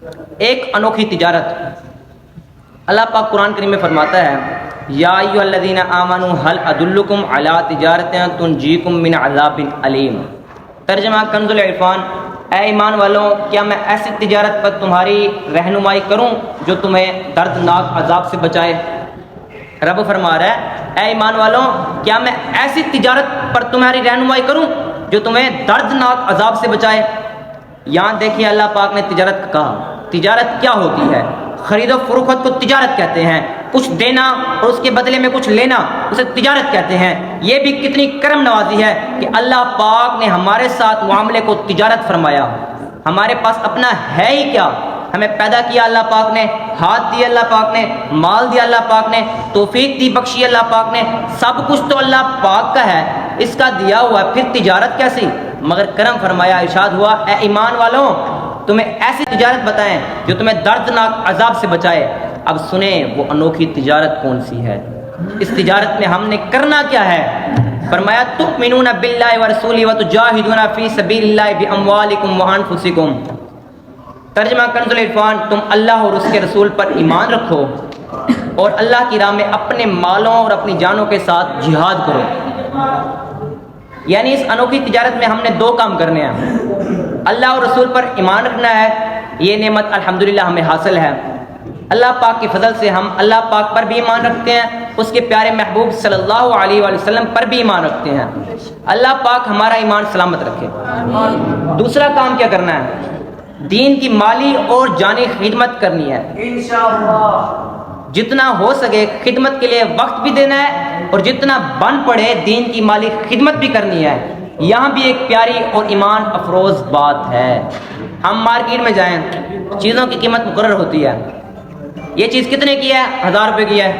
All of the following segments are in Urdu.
ایک انوکھی تجارت۔ اللہ پاک قرآن کریم میں فرماتا ہے یا ایھا الذین آمنوا هل ادلکم علی تجارت تنجیکم من عذاب علیم۔ ترجمہ کنز العرفان، اے ایمان والوں کیا میں ایسی تجارت پر تمہاری رہنمائی کروں جو تمہیں دردناک عذاب سے بچائے۔ رب فرما رہا ہے اے ایمان والوں کیا میں ایسی تجارت پر تمہاری رہنمائی کروں جو تمہیں دردناک عذاب سے بچائے۔ یہاں دیکھیے اللہ پاک نے تجارت کہا۔ تجارت کیا ہوتی ہے؟ خرید و فروخت کو تجارت کہتے ہیں، کچھ دینا اور اس کے بدلے میں کچھ لینا اسے تجارت کہتے ہیں۔ یہ بھی کتنی کرم نوازی ہے کہ اللہ پاک نے ہمارے ساتھ معاملے کو تجارت فرمایا۔ ہمارے پاس اپنا ہے ہی کیا؟ ہمیں پیدا کیا اللہ پاک نے، ہاتھ دیا اللہ پاک نے، مال دیا اللہ پاک نے، توفیق دی بخشی اللہ پاک نے، سب کچھ تو اللہ پاک کا ہے، اس کا دیا ہوا ہے، پھر تجارت کیسی؟ مگر کرم فرمایا، ارشاد ہوا اے ایمان والوں تمہیں ایسی تجارت بتائیں جو تمہیں دردناک عذاب سے بچائے۔ اب سنیں وہ انوکھی تجارت کون سی ہے، اس تجارت میں ہم نے کرنا کیا ہے۔ فرمایا تؤمنون باللہ ورسولہ وتجاہدون فی سبیل اللہ باموالکم وانفسکم۔ ترجمہ کنز العرفان، تم اللہ اور اس کے رسول پر ایمان رکھو اور اللہ کی راہ میں اپنے مالوں اور اپنی جانوں کے ساتھ جہاد کرو۔ یعنی اس انوکھی تجارت میں ہم نے دو کام کرنے ہیں، اللہ اور رسول پر ایمان رکھنا ہے، یہ نعمت الحمدللہ ہمیں حاصل ہے۔ اللہ پاک کے فضل سے ہم اللہ پاک پر بھی ایمان رکھتے ہیں، اس کے پیارے محبوب صلی اللہ علیہ وآلہ وسلم پر بھی ایمان رکھتے ہیں۔ اللہ پاک ہمارا ایمان سلامت رکھے۔ دوسرا کام کیا کرنا ہے؟ دین کی مالی اور جانی خدمت کرنی ہے انشاءاللہ۔ جتنا ہو سکے خدمت کے لیے وقت بھی دینا ہے اور جتنا بن پڑے دین کی مالی خدمت بھی کرنی ہے۔ یہاں بھی ایک پیاری اور ایمان افروز بات ہے۔ ہم مارکیٹ میں جائیں، چیزوں کی قیمت مقرر ہوتی ہے، یہ چیز کتنے کی ہے؟ 1000 روپے کی ہے،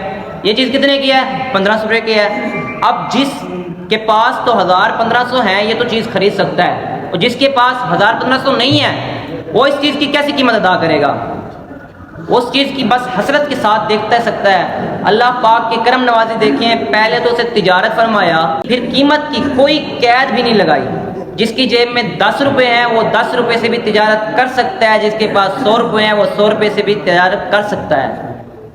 یہ چیز کتنے کی ہے؟ 1500 روپے کی ہے۔ اب جس کے پاس تو 1000-1500 ہیں یہ تو چیز خرید سکتا ہے، اور جس کے پاس 1000-1500 نہیں ہے وہ اس چیز کی کیسی قیمت ادا کرے گا؟ اس چیز کی بس حسرت کے ساتھ دیکھتا سکتا ہے۔ اللہ پاک کے کرم نوازی دیکھیں، پہلے تو اسے تجارت فرمایا، پھر قیمت کی کوئی قید بھی نہیں لگائی۔ جس کی جیب میں 10 روپے ہیں وہ 10 روپے سے بھی تجارت کر سکتا ہے، جس کے پاس 100 روپے ہیں وہ 100 روپے سے بھی تجارت کر سکتا ہے۔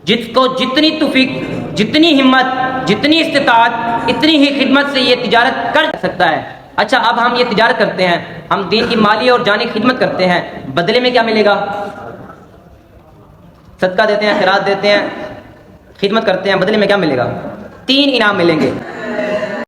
جس کو جتنی توفیق، جتنی ہمت، جتنی استطاعت، اتنی ہی خدمت سے یہ تجارت کر سکتا ہے۔ اچھا اب ہم یہ تجارت کرتے ہیں، ہم دین کی مالی اور جانی خدمت کرتے ہیں، بدلے میں کیا ملے گا؟ صدقہ دیتے ہیں، خیرات دیتے ہیں، خدمت کرتے ہیں، بدلے میں کیا ملے گا؟ 3 انعام ملیں گے۔